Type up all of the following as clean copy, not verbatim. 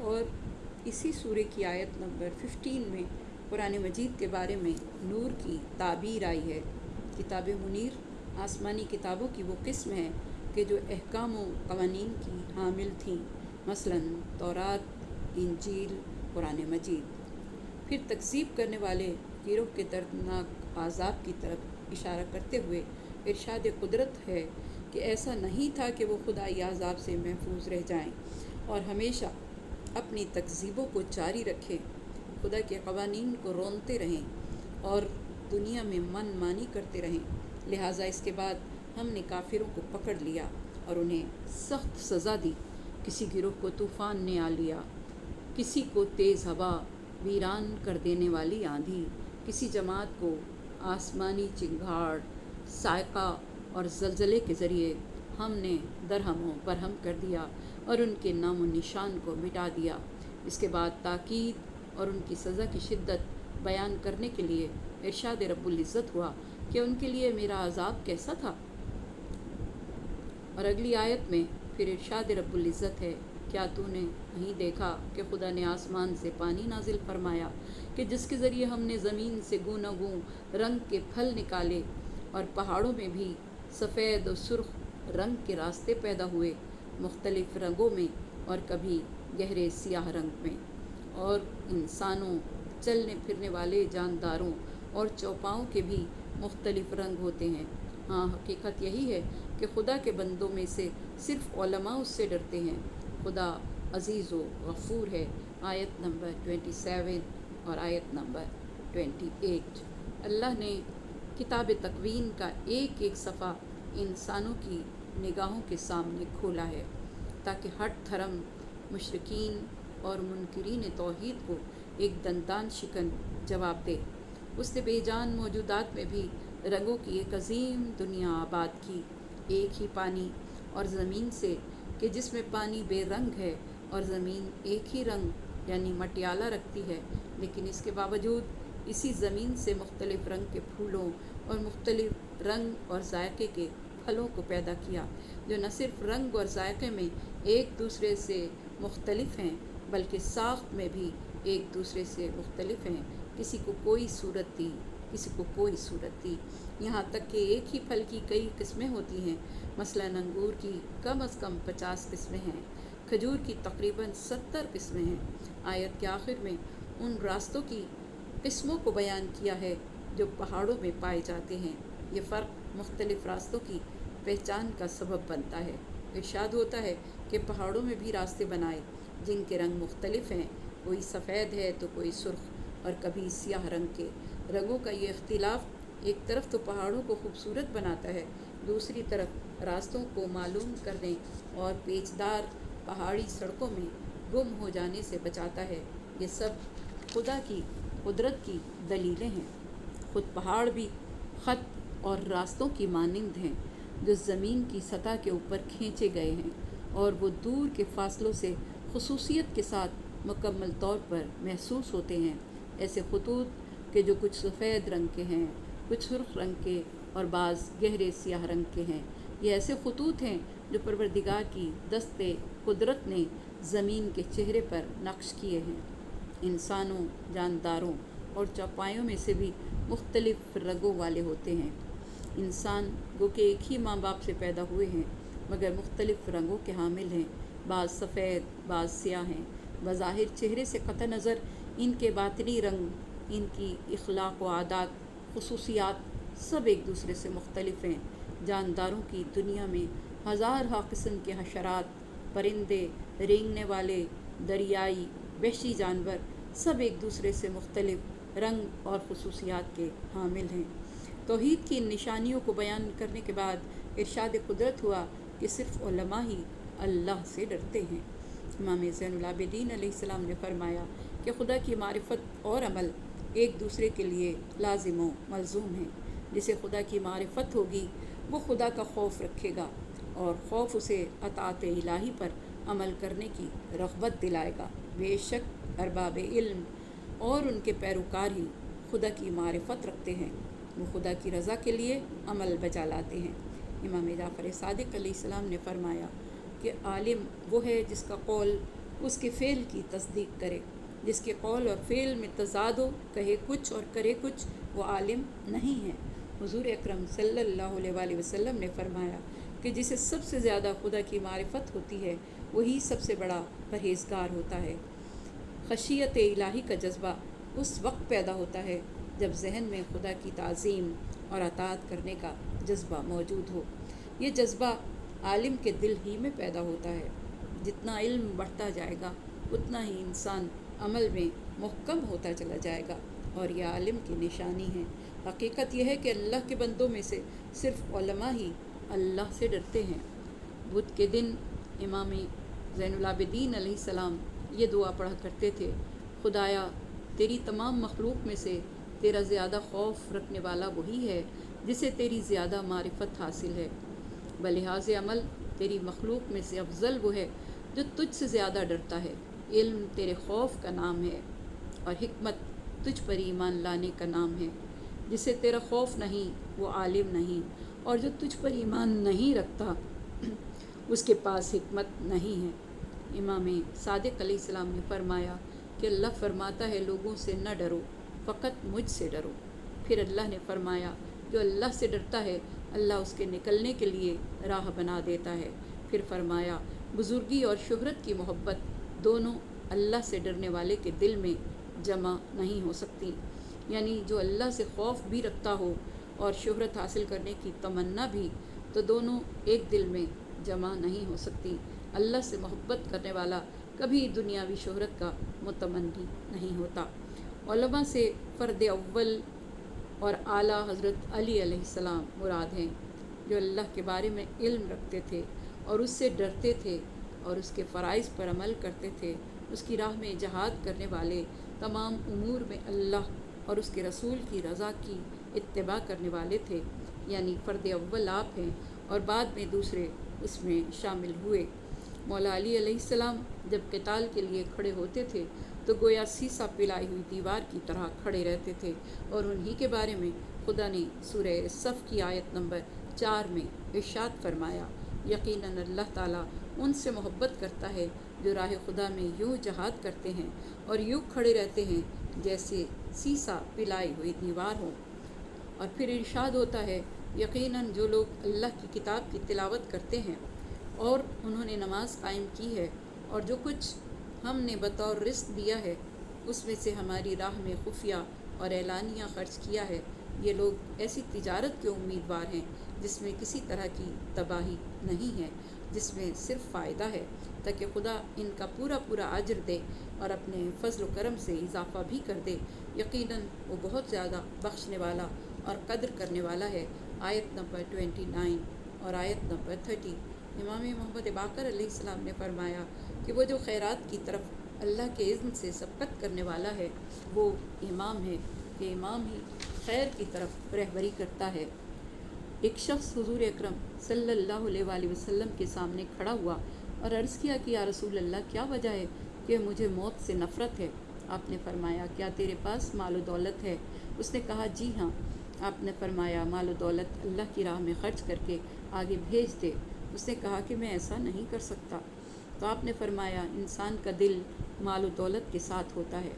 اور اسی سورہ کی آیت نمبر 15 میں قرآن مجید کے بارے میں نور کی تعبیر آئی ہے۔ کتاب منیر آسمانی کتابوں کی وہ قسم ہے کہ جو احکام و قوانین کی حامل تھیں، مثلاً تورات، انجیل، قرآن مجید۔ پھر تکذیب کرنے والے گروہ کے دردناک عذاب کی طرف اشارہ کرتے ہوئے ارشاد قدرت ہے کہ ایسا نہیں تھا کہ وہ خدائی عذاب سے محفوظ رہ جائیں اور ہمیشہ اپنی تکذیبوں کو جاری رکھیں، خدا کے قوانین کو رونتے رہیں اور دنیا میں من مانی کرتے رہیں۔ لہٰذا اس کے بعد ہم نے کافروں کو پکڑ لیا اور انہیں سخت سزا دی۔ کسی گروہ کو طوفان نے آ لیا، کسی کو تیز ہوا، ویران کر دینے والی آندھی، کسی جماعت کو آسمانی چنگھاڑ، صاعقہ اور زلزلے کے ذریعے ہم نے درہموں برہم کر دیا اور ان کے نام و نشان کو مٹا دیا۔ اس کے بعد تاکید اور ان کی سزا کی شدت بیان کرنے کے لیے ارشاد رب العزت ہوا کہ ان کے لیے میرا عذاب کیسا تھا۔ اور اگلی آیت میں پھر ارشاد رب العزت ہے، کیا تو نے نہیں دیکھا کہ خدا نے آسمان سے پانی نازل فرمایا کہ جس کے ذریعے ہم نے زمین سے گوناگوں رنگ کے پھل نکالے اور پہاڑوں میں بھی سفید و سرخ رنگ کے راستے پیدا ہوئے، مختلف رنگوں میں اور کبھی گہرے سیاہ رنگ میں، اور انسانوں، چلنے پھرنے والے جانداروں اور چوپاؤں کے بھی مختلف رنگ ہوتے ہیں۔ ہاں، حقیقت یہی ہے کہ خدا کے بندوں میں سے صرف علماء اس سے ڈرتے ہیں۔ خدا عزیز و غفور ہے۔ آیت نمبر 27 اور آیت نمبر 28۔ اللہ نے کتاب تکوین کا ایک ایک صفحہ انسانوں کی نگاہوں کے سامنے کھولا ہے تاکہ ہٹ دھرم مشرکین اور منکرین توحید کو ایک دندان شکن جواب دے۔ اس نے بے جان موجودات میں بھی رنگوں کی ایک عظیم دنیا آباد کی، ایک ہی پانی اور زمین سے کہ جس میں پانی بے رنگ ہے اور زمین ایک ہی رنگ یعنی مٹیالہ رکھتی ہے، لیکن اس کے باوجود اسی زمین سے مختلف رنگ کے پھولوں اور مختلف رنگ اور ذائقے کے پھلوں کو پیدا کیا، جو نہ صرف رنگ اور ذائقے میں ایک دوسرے سے مختلف ہیں بلکہ ساخت میں بھی ایک دوسرے سے مختلف ہیں۔ کسی کو کوئی صورت دی، کسی کو کوئی صورت دی، یہاں تک کہ ایک ہی پھل کی کئی قسمیں ہوتی ہیں۔ مثلاً انگور کی کم از کم 50 قسمیں ہیں، کھجور کی تقریباً 70 قسمیں ہیں۔ آیت کے آخر میں ان راستوں کی قسموں کو بیان کیا ہے جو پہاڑوں میں پائے جاتے ہیں۔ یہ فرق مختلف راستوں کی پہچان کا سبب بنتا ہے۔ ارشاد ہوتا ہے کہ پہاڑوں میں بھی راستے بنائے جن کے رنگ مختلف ہیں، کوئی سفید ہے تو کوئی سرخ اور کبھی سیاہ رنگ کے۔ رنگوں کا یہ اختلاف ایک طرف تو پہاڑوں کو خوبصورت بناتا ہے، دوسری طرف راستوں کو معلوم کرنے اور پیچدار پہاڑی سڑکوں میں گم ہو جانے سے بچاتا ہے۔ یہ سب خدا کی قدرت کی دلیلیں ہیں۔ خود پہاڑ بھی خط اور راستوں کی مانند ہیں جو زمین کی سطح کے اوپر کھینچے گئے ہیں، اور وہ دور کے فاصلوں سے خصوصیت کے ساتھ مکمل طور پر محسوس ہوتے ہیں۔ ایسے خطوط کہ جو کچھ سفید رنگ کے ہیں، کچھ سرخ رنگ کے اور بعض گہرے سیاہ رنگ کے ہیں، یہ ایسے خطوط ہیں جو پروردگار کی دست قدرت نے زمین کے چہرے پر نقش کیے ہیں۔ انسانوں، جانداروں اور چوپایوں میں سے بھی مختلف رنگوں والے ہوتے ہیں۔ انسان گو کہ ایک ہی ماں باپ سے پیدا ہوئے ہیں مگر مختلف رنگوں کے حامل ہیں، بعض سفید، بعض سیاہ ہیں۔ بظاہر چہرے سے قطع نظر ان کے باطنی رنگ، ان کی اخلاق و عادات، خصوصیات سب ایک دوسرے سے مختلف ہیں۔ جانداروں کی دنیا میں ہزارہا قسم کے حشرات، پرندے، رینگنے والے، دریائی، وحشی جانور سب ایک دوسرے سے مختلف رنگ اور خصوصیات کے حامل ہیں۔ توحید کی ان نشانیوں کو بیان کرنے کے بعد ارشاد قدرت ہوا کہ صرف علماء ہی اللہ سے ڈرتے ہیں۔ امام زین العابدین علیہ السلام نے فرمایا کہ خدا کی معرفت اور عمل ایک دوسرے کے لیے لازم و ملزوم ہیں۔ جسے خدا کی معرفت ہوگی وہ خدا کا خوف رکھے گا اور خوف اسے اطاعت الہی پر عمل کرنے کی رغبت دلائے گا۔ بے شک ارباب علم اور ان کے پیروکار ہی خدا کی معرفت رکھتے ہیں، وہ خدا کی رضا کے لیے عمل بجا لاتے ہیں۔ امام جعفر صادق علیہ السلام نے فرمایا کہ عالم وہ ہے جس کا قول اس کے فعل کی تصدیق کرے۔ جس کے قول اور فعل میں تضاد ہو، کہے کچھ اور کرے کچھ، وہ عالم نہیں ہے۔ حضور اکرم صلی اللہ علیہ وآلہ وسلم نے فرمایا کہ جسے سب سے زیادہ خدا کی معرفت ہوتی ہے وہی سب سے بڑا پرہیزگار ہوتا ہے۔ خشیت الہی کا جذبہ اس وقت پیدا ہوتا ہے جب ذہن میں خدا کی تعظیم اور اطاعت کرنے کا جذبہ موجود ہو۔ یہ جذبہ عالم کے دل ہی میں پیدا ہوتا ہے۔ جتنا علم بڑھتا جائے گا اتنا ہی انسان عمل میں محکم ہوتا چلا جائے گا، اور یہ عالم کی نشانی ہے۔ حقیقت یہ ہے کہ اللہ کے بندوں میں سے صرف علماء ہی اللہ سے ڈرتے ہیں۔ بدھ کے دن امام زین العابدین علیہ السلام یہ دعا پڑھا کرتے تھے: خدایا، تیری تمام مخلوق میں سے تیرا زیادہ خوف رکھنے والا وہی ہے جسے تیری زیادہ معرفت حاصل ہے۔ بلحاظ عمل تیری مخلوق میں سے افضل وہ ہے جو تجھ سے زیادہ ڈرتا ہے۔ علم تیرے خوف کا نام ہے اور حکمت تجھ پر ایمان لانے کا نام ہے۔ جسے تیرا خوف نہیں وہ عالم نہیں، اور جو تجھ پر ایمان نہیں رکھتا اس کے پاس حکمت نہیں ہے۔ امام صادق علیہ السلام نے فرمایا کہ اللہ فرماتا ہے لوگوں سے نہ ڈرو، فقط مجھ سے ڈرو۔ پھر اللہ نے فرمایا جو اللہ سے ڈرتا ہے اللہ اس کے نکلنے کے لیے راہ بنا دیتا ہے۔ پھر فرمایا بزرگی اور شہرت کی محبت دونوں اللہ سے ڈرنے والے کے دل میں جمع نہیں ہو سکتی، یعنی جو اللہ سے خوف بھی رکھتا ہو اور شہرت حاصل کرنے کی تمنا بھی، تو دونوں ایک دل میں جمع نہیں ہو سکتی۔ اللہ سے محبت کرنے والا کبھی دنیاوی شہرت کا متمنی نہیں ہوتا۔ علماء سے فرد اول اور اعلیٰ حضرت علی علیہ السلام مراد ہیں، جو اللہ کے بارے میں علم رکھتے تھے اور اس سے ڈرتے تھے اور اس کے فرائض پر عمل کرتے تھے۔ اس کی راہ میں جہاد کرنے والے تمام امور میں اللہ اور اس کے رسول کی رضا کی اتباع کرنے والے تھے، یعنی فرد اول آپ ہیں اور بعد میں دوسرے اس میں شامل ہوئے۔ مولا علی علیہ السلام جب قتال کے لیے کھڑے ہوتے تھے تو گویا سیسا پلائی ہوئی دیوار کی طرح کھڑے رہتے تھے، اور انہی کے بارے میں خدا نے سورہ صف کی آیت نمبر 4 میں ارشاد فرمایا: یقیناً اللہ تعالیٰ ان سے محبت کرتا ہے جو راہ خدا میں یوں جہاد کرتے ہیں اور یوں کھڑے رہتے ہیں جیسے سیسا پلائی ہوئی دیوار ہو۔ اور پھر ارشاد ہوتا ہے: یقیناً جو لوگ اللہ کی کتاب کی تلاوت کرتے ہیں اور انہوں نے نماز قائم کی ہے، اور جو کچھ ہم نے بطور رزق دیا ہے اس میں سے ہماری راہ میں خفیہ اور اعلانیہ خرچ کیا ہے، یہ لوگ ایسی تجارت کے امیدوار ہیں جس میں کسی طرح کی تباہی نہیں ہے، جس میں صرف فائدہ ہے، تاکہ خدا ان کا پورا پورا اجر دے اور اپنے فضل و کرم سے اضافہ بھی کر دے۔ یقیناً وہ بہت زیادہ بخشنے والا اور قدر کرنے والا ہے۔ آیت نمبر 29 اور آیت نمبر 30۔ امام محمد باقر علیہ السلام نے فرمایا کہ وہ جو خیرات کی طرف اللہ کے اذن سے سبقت کرنے والا ہے وہ امام ہے، کہ امام ہی خیر کی طرف رہبری کرتا ہے۔ ایک شخص حضور اکرم صلی اللہ علیہ وآلہ وسلم کے سامنے کھڑا ہوا اور عرض کیا کہ یا رسول اللہ، کیا وجہ ہے کہ مجھے موت سے نفرت ہے؟ آپ نے فرمایا کیا تیرے پاس مال و دولت ہے؟ اس نے کہا جی ہاں۔ آپ نے فرمایا مال و دولت اللہ کی راہ میں خرچ کر کے آگے بھیج دے۔ اس نے کہا کہ میں ایسا نہیں کر سکتا۔ تو آپ نے فرمایا انسان کا دل مال و دولت کے ساتھ ہوتا ہے،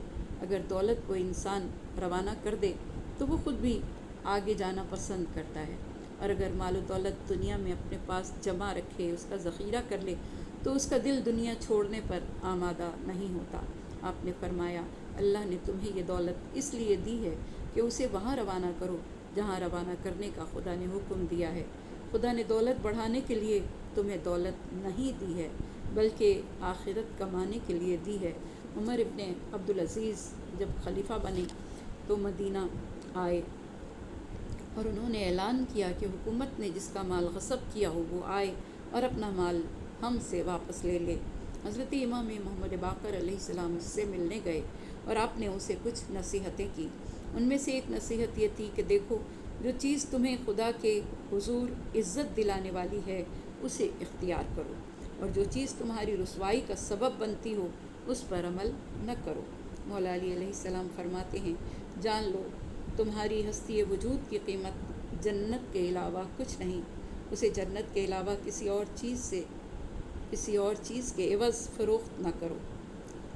اگر دولت کو انسان روانہ کر دے تو وہ خود بھی آگے جانا پسند کرتا ہے، اور اگر مال و دولت دنیا میں اپنے پاس جمع رکھے، اس کا ذخیرہ کر لے، تو اس کا دل دنیا چھوڑنے پر آمادہ نہیں ہوتا۔ آپ نے فرمایا اللہ نے تمہیں یہ دولت اس لیے دی ہے کہ اسے وہاں روانہ کرو جہاں روانہ کرنے کا خدا نے حکم دیا ہے۔ خدا نے دولت بڑھانے کے لیے تمہیں دولت نہیں دی ہے بلکہ آخرت کمانے کے لیے دی ہے۔ عمر ابن عبدالعزیز جب خلیفہ بنے تو مدینہ آئے اور انہوں نے اعلان کیا کہ حکومت نے جس کا مال غصب کیا ہو وہ آئے اور اپنا مال ہم سے واپس لے لے۔ حضرت امام محمد باقر علیہ السلام اس سے ملنے گئے اور آپ نے اسے کچھ نصیحتیں کی۔ ان میں سے ایک نصیحت یہ تھی کہ دیکھو، جو چیز تمہیں خدا کے حضور عزت دلانے والی ہے اسے اختیار کرو، اور جو چیز تمہاری رسوائی کا سبب بنتی ہو اس پر عمل نہ کرو۔ مولا علی علیہ السلام فرماتے ہیں جان لو تمہاری ہستی وجود کی قیمت جنت کے علاوہ کچھ نہیں، اسے جنت کے علاوہ کسی اور چیز کے عوض فروخت نہ کرو۔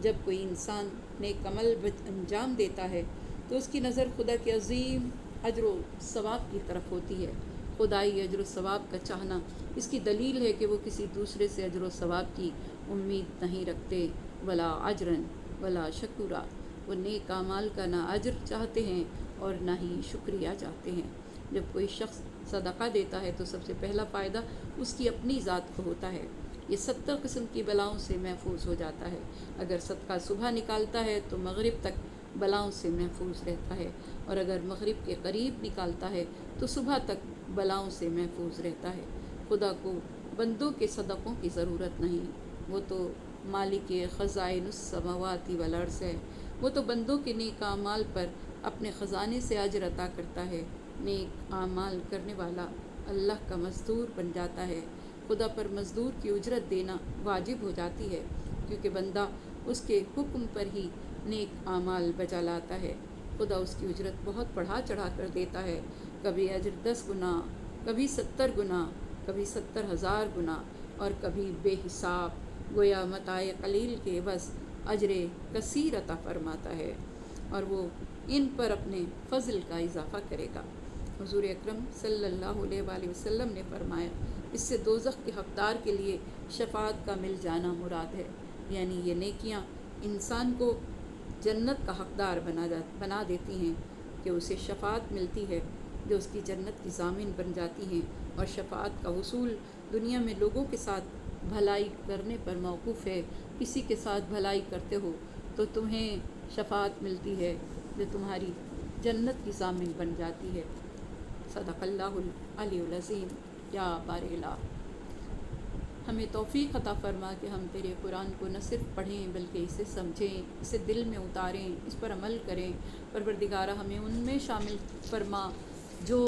جب کوئی انسان نیک عمل انجام دیتا ہے تو اس کی نظر خدا کے عظیم اجر و ثواب کی طرف ہوتی ہے۔ خدائی اجر و ثواب کا چاہنا اس کی دلیل ہے کہ وہ کسی دوسرے سے اجر و ثواب کی امید نہیں رکھتے، ولا اجرن ولا شکورا۔ وہ نیک اعمال کا نہ اجر چاہتے ہیں اور نہ ہی شکریہ چاہتے ہیں۔ جب کوئی شخص صدقہ دیتا ہے تو سب سے پہلا فائدہ اس کی اپنی ذات کو ہوتا ہے۔ یہ 70 قسم کی بلاؤں سے محفوظ ہو جاتا ہے۔ اگر صدقہ صبح نکالتا ہے تو مغرب تک بلاؤں سے محفوظ رہتا ہے، اور اگر مغرب کے قریب نکالتا ہے تو صبح تک بلاؤں سے محفوظ رہتا ہے۔ خدا کو بندوں کے صدقوں کی ضرورت نہیں، وہ تو مالک خزائن السماوات والارض ہے۔ وہ تو بندوں کے نیک اعمال پر اپنے خزانے سے اجر عطا کرتا ہے۔ نیک اعمال کرنے والا اللہ کا مزدور بن جاتا ہے۔ خدا پر مزدور کی اجرت دینا واجب ہو جاتی ہے، کیونکہ بندہ اس کے حکم پر ہی نیک اعمال بجا لاتا ہے۔ خدا اس کی اجرت بہت بڑھا چڑھا کر دیتا ہے، کبھی اجر 10 گنا، کبھی 70 گنا، کبھی 70,000 گنا، اور کبھی بے حساب، گویا متاع قلیل کے عوض اجر کثیر عطا فرماتا ہے، اور وہ ان پر اپنے فضل کا اضافہ کرے گا۔ حضور اکرم صلی اللہ علیہ وآلہ وسلم نے فرمایا، اس سے دوزخ کے حقدار کے لیے شفاعت کا مل جانا مراد ہے، یعنی یہ نیکیاں انسان کو جنت کا حقدار بنا دیتی ہیں کہ اسے شفاعت ملتی ہے جو اس کی جنت کی ضامن بن جاتی ہیں، اور شفاعت کا حصول دنیا میں لوگوں کے ساتھ بھلائی کرنے پر موقوف ہے۔ کسی کے ساتھ بھلائی کرتے ہو تو تمہیں شفاعت ملتی ہے جو تمہاری جنت کی ضامن بن جاتی ہے۔ صدق اللہ العلی العظیم۔ یا بار الہ، ہمیں توفیق عطا فرما کہ ہم تیرے قرآن کو نہ صرف پڑھیں بلکہ اسے سمجھیں، اسے دل میں اتاریں، اس پر عمل کریں۔ پروردگارہ ہمیں ان میں شامل فرما جو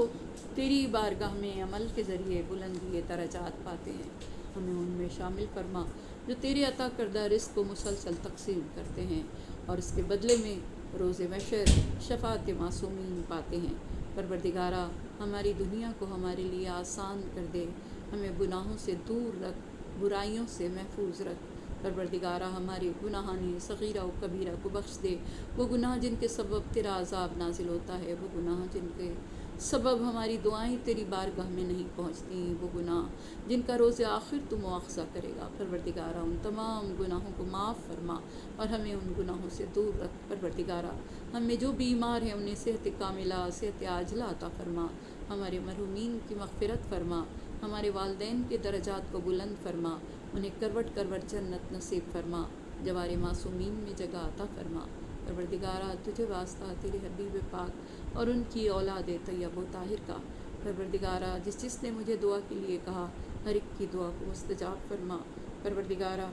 تیری بارگاہ میں عمل کے ذریعے بلندی درجات پاتے ہیں۔ ہمیں ان میں شامل فرما جو تیرے عطا کردہ رزق کو مسلسل تقسیم کرتے ہیں اور اس کے بدلے میں روز محشر شفاعت معصومین پاتے ہیں۔ پروردگارہ ہماری دنیا کو ہمارے لیے آسان کر دے، ہمیں گناہوں سے دور رکھ، برائیوں سے محفوظ رکھ۔ پروردگارہ ہمارے گناہان صغیرہ و کبیرہ کو بخش دے، وہ گناہ جن کے سبب تیرا عذاب نازل ہوتا ہے، وہ گناہ جن کے سبب ہماری دعائیں تیری بارگاہ میں نہیں پہنچتی، وہ گناہ جن کا روز آخر تو مواخذہ کرے گا۔ پروردگارہ ان تمام گناہوں کو معاف فرما اور ہمیں ان گناہوں سے دور رکھ۔ پروردگارہ ہم میں جو بیمار ہیں انہیں صحت کاملہ، صحت عاجلہ عطا فرما، ہمارے مرحومین کی مغفرت فرما، ہمارے والدین کے درجات کو بلند فرما، انہیں کروٹ کروٹ جنت نصیب فرما، جوار معصومین میں جگہ عطا فرما۔ پروردگارہ تجھے واسطہ تیرے حبیب پاک اور ان کی اولاد طیب و طاہر کا۔ پروردگارہ جس نے مجھے دعا کے لیے کہا، ہر ایک کی دعا کو مستجاب فرما۔ پروردگارہ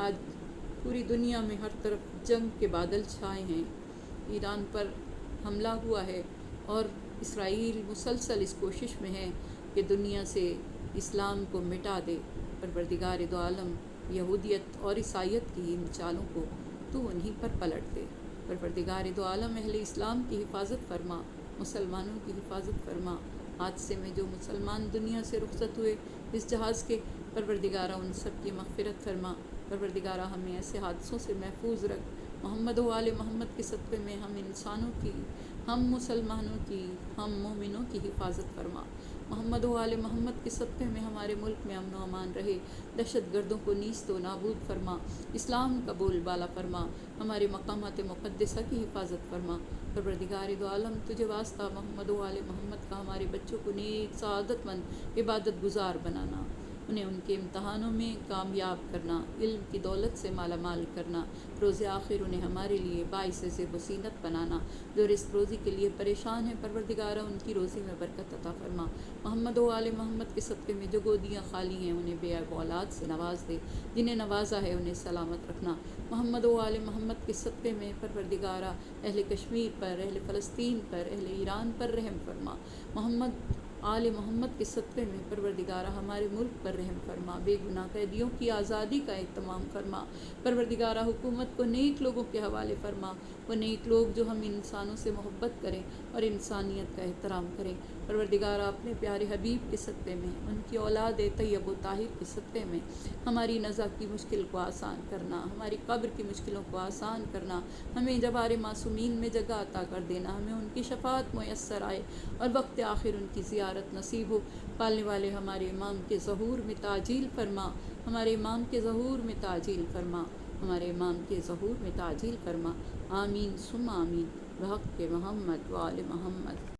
آج پوری دنیا میں ہر طرف جنگ کے بادل چھائے ہیں، ایران پر حملہ ہوا ہے اور اسرائیل مسلسل اس کوشش میں ہے کہ دنیا سے اسلام کو مٹا دے۔ پروردگار دو عالم یہودیت اور عیسائیت کی ان چالوں کو تو انہی پر پلٹ دے۔ پروردگار دو عالم اہل اسلام کی حفاظت فرما، مسلمانوں کی حفاظت فرما۔ حادثے میں جو مسلمان دنیا سے رخصت ہوئے اس جہاز کے، پروردگارہ ان سب کی مغفرت فرما۔ پروردگارہ ہمیں ایسے حادثوں سے محفوظ رکھ۔ محمد و آل محمد کے صدقے میں ہم انسانوں کی، ہم مسلمانوں کی، ہم مومنوں کی حفاظت فرما۔ محمد و آل محمد کے صدقے میں ہمارے ملک میں امن و امان رہے، دہشت گردوں کو نیست و نابود فرما، اسلام کا بول بالا فرما، ہمارے مقامات مقدسہ کی حفاظت فرما۔ پروردگار دو عالم تجھے واسطہ محمد و آل محمد کا ہمارے بچوں کو نیک، سعادت مند، عبادت گزار بنانا، انہیں ان کے امتحانوں میں کامیاب کرنا، علم کی دولت سے مالا مال کرنا، روز آخر انہیں ہمارے لیے باعث زیب و زینت بنانا۔ جو رزق روزی کے لیے پریشان ہیں پروردگارہ ان کی روزی میں برکت عطا فرما۔ محمد و آل محمد کے صدقے میں جو گودیاں خالی ہیں انہیں بے اولاد سے نواز دے، جنہیں نوازا ہے انہیں سلامت رکھنا۔ محمد و آل محمد کے صدقے میں پروردگارہ اہل کشمیر پر، اہل فلسطین پر، اہل ایران پر رحم فرما۔ محمد آل محمد کے صدقے میں پروردگارہ ہمارے ملک پر رحم فرما، بے گناہ قیدیوں کی آزادی کا اہتمام فرما، پروردگارہ حکومت کو نیک لوگوں کے حوالے فرما، وہ نیک لوگ جو ہم انسانوں سے محبت کریں اور انسانیت کا احترام کریں۔ پروردگارہ اپنے پیارے حبیب کے صدقے میں، ان کی اولاد طیب و طاہر کے صدقے میں ہماری نزع کی مشکل کو آسان کرنا، ہماری قبر کی مشکلوں کو آسان کرنا، ہمیں جبار معصومین میں جگہ عطا کر دینا، ہمیں ان کی شفاعت میسر آئے اور وقت آخر ان کی زیارت نصیب ہو۔ پالنے والے ہمارے امام کے ظہور میں تعجیل فرما، ہمارے امام کے ظہور میں تعجیل فرما، ہمارے امام کے ظہور میں تعجیل فرما۔ آمین ثم آمین، بحق محمد و آل محمد۔